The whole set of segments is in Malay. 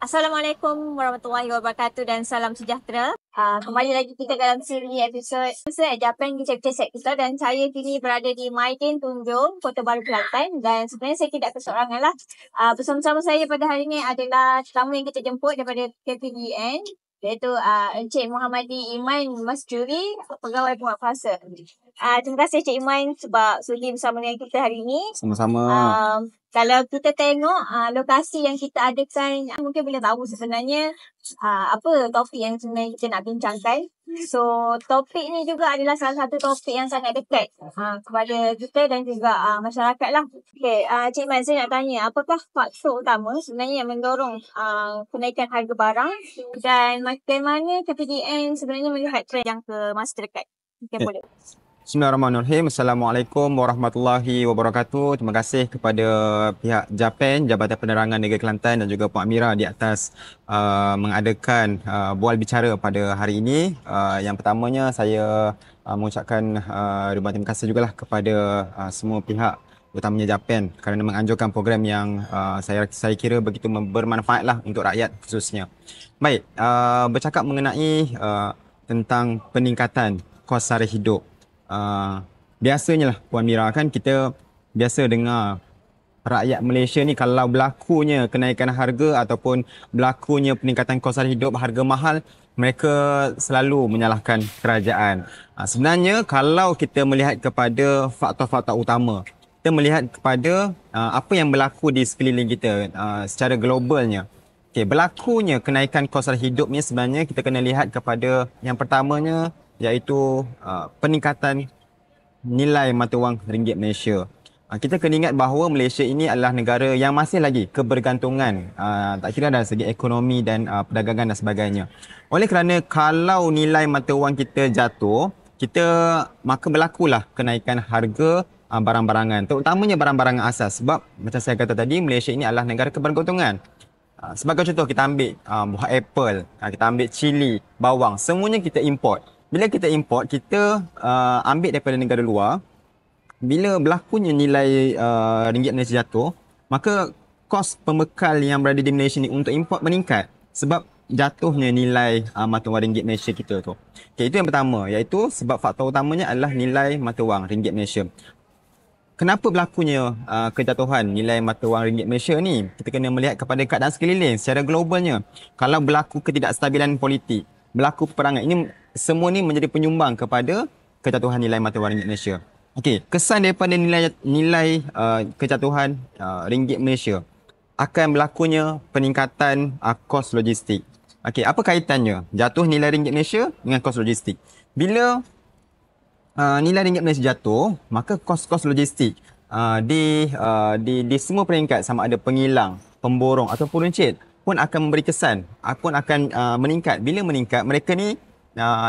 Assalamualaikum warahmatullahi wabarakatuh dan salam sejahtera. Kembali lagi kita dalam siri episod Japan di chapter set kita, dan saya kini berada di Maidin Tunjung, Kota Baru Kelantan, dan sebenarnya saya tidak keseorangan lah. Bersama-sama saya pada hari ini adalah tetamu yang kita jemput daripada KPDN, iaitu Encik Muhammadi Iman Masjuri, Pegawai Penguatkuasa. Terima kasih Encik Iman sebab sudi bersama dengan kita hari ini. Sama-sama. Kalau kita tengok lokasi yang kita adakan, mungkin boleh tahu sebenarnya apa topik yang sebenarnya kita nak bincangkan. So, topik ni juga adalah salah satu topik yang sangat dekat kepada kita dan juga masyarakat lah. Okay, Cik Man, saya nak tanya, apakah faktor utama sebenarnya yang mendorong kenaikan harga barang, dan bagaimana KPDN sebenarnya melihat trend yang ke masa terdekat? Okay, boleh. Bismillahirrahmanirrahim. Assalamualaikum warahmatullahi wabarakatuh. Terima kasih kepada pihak Japan, Jabatan Penerangan Negeri Kelantan dan juga Puan Amira di atas mengadakan bual bicara pada hari ini. Yang pertamanya saya mengucapkan ribuan terima kasih jugalah kepada semua pihak, utamanya Japan, kerana menganjurkan program yang saya kira begitu bermanfaatlah untuk rakyat khususnya. Baik, bercakap mengenai tentang peningkatan kos sara hidup. Biasanya lah Puan Mira, kan kita biasa dengar rakyat Malaysia ni kalau berlakunya kenaikan harga ataupun berlakunya peningkatan kos sara hidup, harga mahal, mereka selalu menyalahkan kerajaan. Sebenarnya kalau kita melihat kepada faktor-faktor utama, kita melihat kepada apa yang berlaku di sekeliling kita secara globalnya. Okay, berlakunya kenaikan kos sara hidup ni sebenarnya kita kena lihat kepada yang pertamanya, iaitu peningkatan nilai mata wang ringgit Malaysia. Kita kena ingat bahawa Malaysia ini adalah negara yang masih lagi kebergantungan, tak kira dari segi ekonomi dan perdagangan dan sebagainya. Oleh kerana kalau nilai mata wang kita jatuh, maka berlakulah kenaikan harga barang-barangan, terutamanya barang-barangan asas. Sebab macam saya kata tadi, Malaysia ini adalah negara kebergantungan. Sebagai contoh, kita ambil buah apple, kita ambil cili, bawang, semuanya kita import. Bila kita import, kita ambil daripada negara luar. Bila berlakunya nilai ringgit Malaysia jatuh, maka kos pembekal yang berada di Malaysia ni untuk import meningkat sebab jatuhnya nilai mata wang ringgit Malaysia kita tu. Okay, itu yang pertama, iaitu sebab faktor utamanya adalah nilai mata wang ringgit Malaysia. Kenapa berlakunya kejatuhan nilai mata wang ringgit Malaysia ni? Kita kena melihat kepada keadaan sekeliling secara globalnya. Kalau berlaku ketidakstabilan politik, berlaku peperangan, ini semua ni menjadi penyumbang kepada kejatuhan nilai mata wang ringgit Malaysia. Okey, kesan daripada nilai kejatuhan ringgit Malaysia akan berlakunya peningkatan kos logistik. Okey, apa kaitannya jatuh nilai ringgit Malaysia dengan kos logistik? Bila nilai ringgit Malaysia jatuh, maka kos-kos logistik di semua peringkat, sama ada pengilang, pemborong ataupun runcit, pun akan memberi kesan, pun akan meningkat. Bila meningkat, mereka ni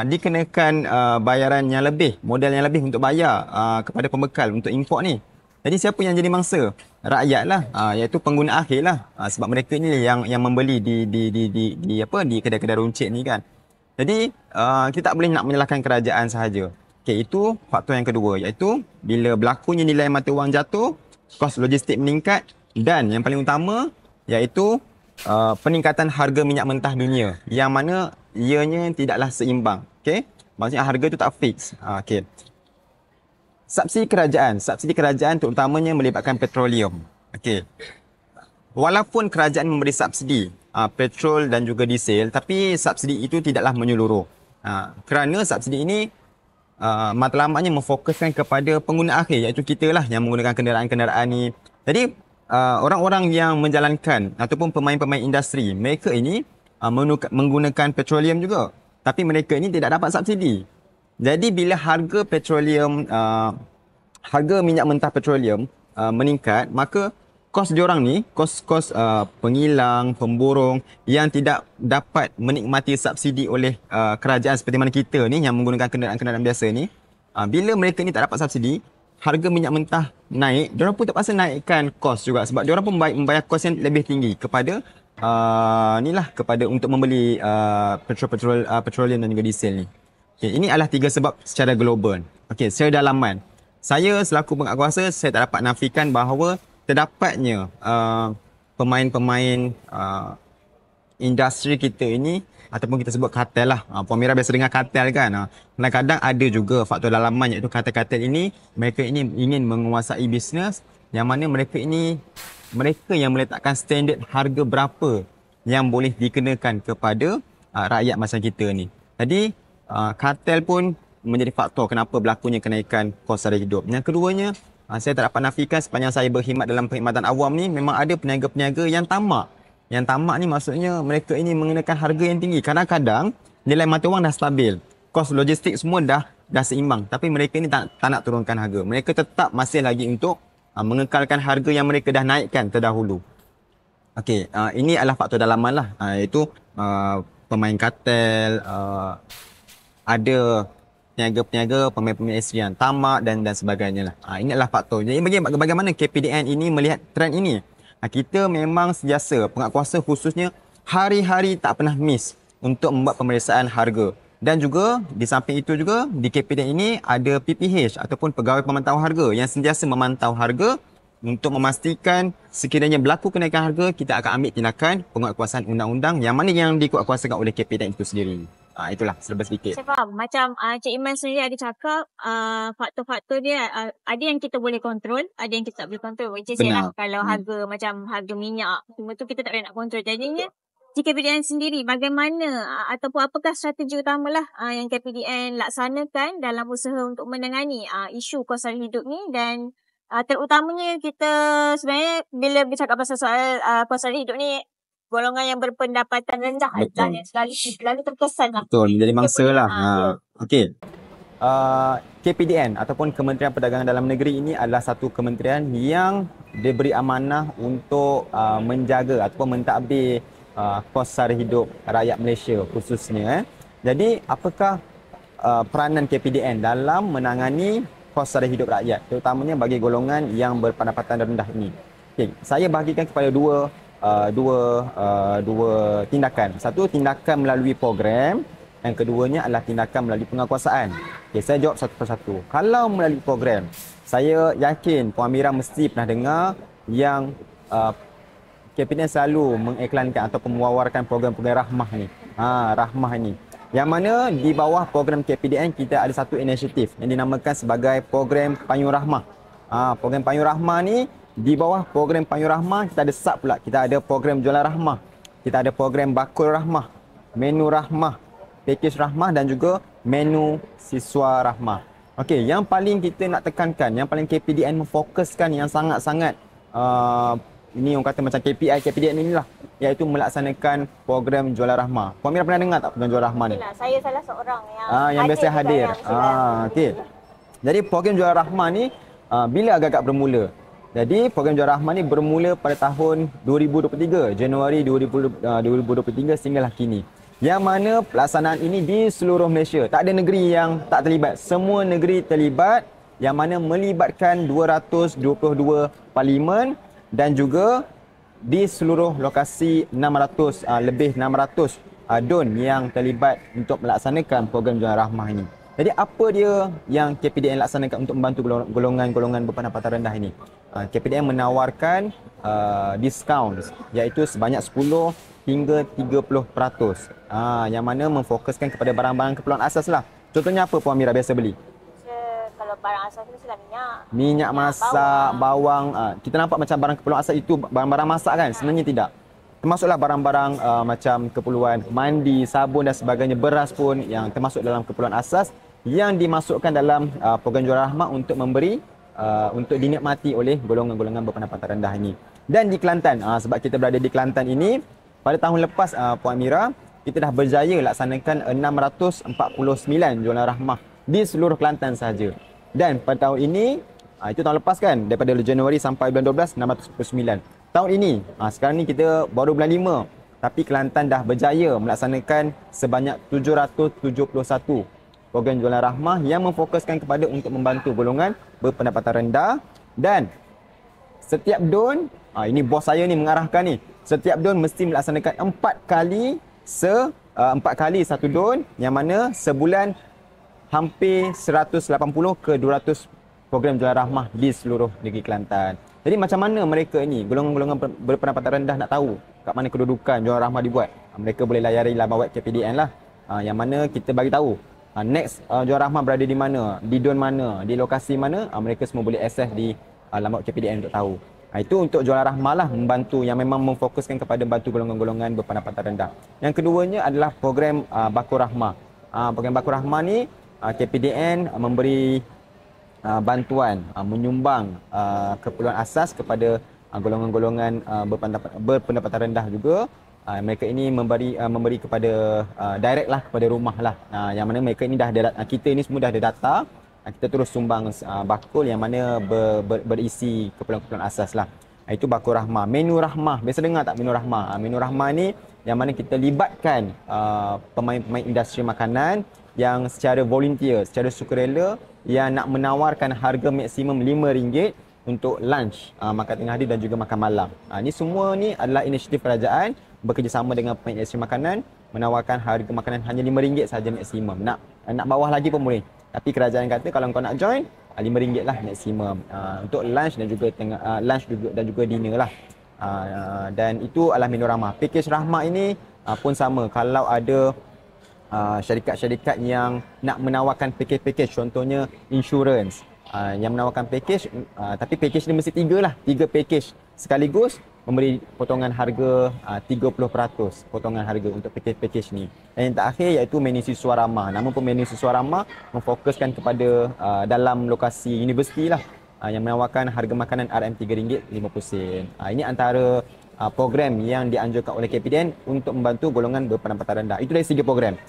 dikenakan bayaran yang lebih, modal yang lebih untuk bayar kepada pembekal untuk import ni. Jadi siapa yang jadi mangsa? Rakyat lah, iaitu pengguna akhir lah. Sebab mereka ni yang membeli di kedai-kedai runcit ni kan. Jadi kita tak boleh nak menyalahkan kerajaan sahaja. Okey, itu faktor yang kedua, iaitu bila berlakunya nilai mata wang jatuh, kos logistik meningkat, dan yang paling utama iaitu peningkatan harga minyak mentah dunia, yang mana ianya tidaklah seimbang. Okey, maksudnya harga itu tak fix. Okey. Subsidi kerajaan terutamanya melibatkan petroleum. Okey. Walaupun kerajaan memberi subsidi petrol dan juga diesel, tapi subsidi itu tidaklah menyeluruh. Kerana subsidi ini matlamatnya memfokuskan kepada pengguna akhir, iaitu kita lah yang menggunakan kenderaan-kenderaan ni. Jadi orang-orang yang menjalankan ataupun pemain-pemain industri, mereka ini menggunakan petroleum juga, tapi mereka ini tidak dapat subsidi. Jadi bila harga petroleum, harga minyak mentah petroleum meningkat, maka kos diorang ni, kos pengilang, pemborong yang tidak dapat menikmati subsidi oleh kerajaan seperti mana kita ni yang menggunakan kenderaan-kenderaan biasa ni, bila mereka ni tak dapat subsidi, harga minyak mentah naik, diorang pun terpaksa naikkan kos juga sebab diorang pun membayar kos yang lebih tinggi kepada kepada untuk membeli petroleum dan juga diesel ni. Okay, ini adalah 3 sebab secara global. Okey, secara dalaman, saya selaku penguatkuasa, saya tak dapat nafikan bahawa terdapatnya pemain-pemain industri kita ini ataupun kita sebut kartel lah. Puan Mira biasa dengar kartel kan. Kadang-kadang ada juga faktor dalaman iaitu kartel-kartel ini mereka ini ingin menguasai bisnes yang mana mereka yang meletakkan standard harga berapa yang boleh dikenakan kepada rakyat macam kita ni. Jadi kartel pun menjadi faktor kenapa berlakunya kenaikan kos sara hidup. Yang keduanya, saya tak dapat nafikan sepanjang saya berkhidmat dalam perkhidmatan awam ni memang ada peniaga-peniaga yang tamak. Yang tamak ni maksudnya mereka ini mengenakan harga yang tinggi. Kadang-kadang nilai mata wang dah stabil. Kos logistik semua dah seimbang. Tapi mereka ini tak nak turunkan harga. Mereka tetap masih lagi untuk mengekalkan harga yang mereka dah naikkan terdahulu. Okey, ini adalah faktor dalaman lah. Iaitu pemain kartel, ada peniaga-peniaga, pemain-pemain ekstrim, tamak dan sebagainya lah. Ini adalah faktor. Jadi bagaimana KPDN ini melihat trend ini? Kita memang sentiasa, penguatkuasa khususnya hari-hari tak pernah miss untuk membuat pemeriksaan harga. Dan juga di samping itu juga di KPDN ini ada PPH ataupun Pegawai Pemantau Harga yang sentiasa memantau harga untuk memastikan sekiranya berlaku kenaikan harga, kita akan ambil tindakan penguatkuasaan undang-undang yang mana yang dikuatkuasakan oleh KPDN itu sendiri. Itulah serba sedikit. Saya faham. Macam Cik Iman sendiri ada cakap faktor-faktor dia ada yang kita boleh kontrol, ada yang kita tak boleh kontrol. Which is lah, kalau harga macam harga minyak, semua tu kita tak boleh nak kontrol. Jadinya KPDN sendiri bagaimana ataupun apakah strategi utamalah yang KPDN laksanakan dalam usaha untuk menangani isu kos sara hidup ni, dan terutamanya kita sebenarnya bila bercakap pasal soal kos sara hidup ni, golongan yang berpendapatan rendah selalu terkesan lah. Betul, menjadi mangsa lah. Okey. KPDN ataupun Kementerian Perdagangan Dalam Negeri ini adalah satu kementerian yang diberi amanah untuk menjaga ataupun mentadbir kos sara hidup rakyat Malaysia khususnya. Jadi apakah peranan KPDN dalam menangani kos sara hidup rakyat, terutamanya bagi golongan yang berpendapatan rendah ini? Okay, saya bahagikan kepada dua tindakan. Satu, tindakan melalui program. Yang keduanya adalah tindakan melalui penguatkuasaan. Okay, saya jawab satu persatu. Kalau melalui program, saya yakin Puan Mira mesti pernah dengar yang KPDN selalu mengiklankan ataupun mewawarkan program-program Rahmah ni. Rahmah ni. Yang mana di bawah program KPDN kita ada satu inisiatif yang dinamakan sebagai program Payung Rahmah. Program Payung Rahmah ni, di bawah program Payung Rahmah kita ada sub pula. Kita ada program Jualan Rahmah. Kita ada program Bakul Rahmah, Menu Rahmah, Pakej Rahmah dan juga Menu Siswa Rahmah. Okey, yang paling kita nak tekankan, yang paling KPDN memfokuskan yang sangat-sangat ini orang kata macam KPI KPDN inilah, iaitu melaksanakan program Jualan Rahmah. Puan Mira pernah dengar tak program Jualan Rahmah ni? Saya salah seorang yang biasa hadir. Okey. Jadi program Jualan Rahmah ni bila agak-agak bermula? Jadi program Jualan Rahmah ni bermula pada tahun 2023, Januari 2023 sehinggalah kini. Yang mana pelaksanaan ini di seluruh Malaysia. Tak ada negeri yang tak terlibat. Semua negeri terlibat, yang mana melibatkan 222 parlimen dan juga di seluruh lokasi 600 DUN yang terlibat untuk melaksanakan program Jualan Rahmah ini. Jadi apa dia yang KPDN laksanakan untuk membantu golongan-golongan berpendapatan rendah ini? KPDN menawarkan diskaun iaitu sebanyak 10 hingga 30%. Yang mana memfokuskan kepada barang-barang keperluan asas lah. Contohnya apa Puan Mira biasa beli? Kalau barang asas itu mestilah minyak. Minyak masak, bawang. Kita nampak macam barang keperluan asas itu barang-barang masak kan? Sebenarnya tidak. Termasuklah barang-barang macam keperluan mandi, sabun dan sebagainya, beras pun yang termasuk dalam keperluan asas yang dimasukkan dalam program Jualan Rahmah untuk memberi untuk dinikmati oleh golongan-golongan berpendapatan rendah ini. Dan di Kelantan, sebab kita berada di Kelantan ini, pada tahun lepas Puan Mira, kita dah berjaya laksanakan 649 Jualan Rahmah di seluruh Kelantan sahaja. Dan pada tahun ini, itu tahun lepas kan, daripada Januari sampai bulan 12, 649. Tahun ini, sekarang ni kita baru bulan 5, tapi Kelantan dah berjaya melaksanakan sebanyak 771 program Jualan Rahmah yang memfokuskan kepada untuk membantu golongan berpendapatan rendah. Dan setiap DUN, ini bos saya ni mengarahkan ni, setiap DUN mesti melaksanakan 4 kali satu DUN, yang mana sebulan hampir 180 ke 200 program Jualan Rahmah di seluruh negeri Kelantan. Jadi macam mana mereka ni, golongan-golongan berpendapatan rendah nak tahu kat mana kedudukan Jualan Rahmah dibuat? mereka boleh layari laman web KPDN lah. Yang mana kita bagi tahu next Juara Rahmah berada di mana, di don mana, di lokasi mana, mereka semua boleh akses di laman web KPDN untuk tahu. Itu untuk Juara Rahmah lah, membantu yang memang memfokuskan kepada bantu golongan-golongan berpendapatan rendah. Yang keduanya adalah program Baku Rahmah. Program Baku Rahmah ni KPDN memberi bantuan, menyumbang keperluan asas kepada golongan-golongan berpendapatan rendah juga. Mereka ini memberi kepada direct lah kepada rumah lah. Yang mana mereka ini dah ada, kita ini semua dah ada data. Kita terus sumbang bakul yang mana berisi keperluan-keperluan asas lah. Itu Baku Rahmah. Menu Rahmah, biasa dengar tak menu Rahmah? Menu Rahmah ni yang mana kita libatkan pemain-pemain industri makanan yang secara volunteer, secara sukarela, yang nak menawarkan harga maksimum RM5 untuk lunch, makan tengah hari dan juga makan malam. Ini semua ni adalah inisiatif kerajaan bekerjasama dengan pemain industri makanan, menawarkan harga makanan hanya RM5 sahaja maksimum. Nak bawah lagi pun boleh. Tapi kerajaan kata kalau kau nak join, RM5 lah maksimum untuk lunch dan juga dan juga dinner lah. Dan itu adalah menu Rahmah. Pakej Rahmah ini pun sama. Kalau ada syarikat-syarikat yang nak menawarkan pakej-pakej, contohnya insurance, yang menawarkan pakej, tapi pakej ni mesti 3 lah, 3 pakej sekaligus memberi potongan harga 30% potongan harga untuk pakej-pakej ni. Dan yang terakhir iaitu menu siswa ramah. Namun pun menu siswa ramah memfokuskan kepada dalam lokasi universiti lah, yang menawarkan harga makanan RM3.50. Ini antara program yang dianjurkan oleh KPDN untuk membantu golongan berpendapatan rendah. Itu dari segi program.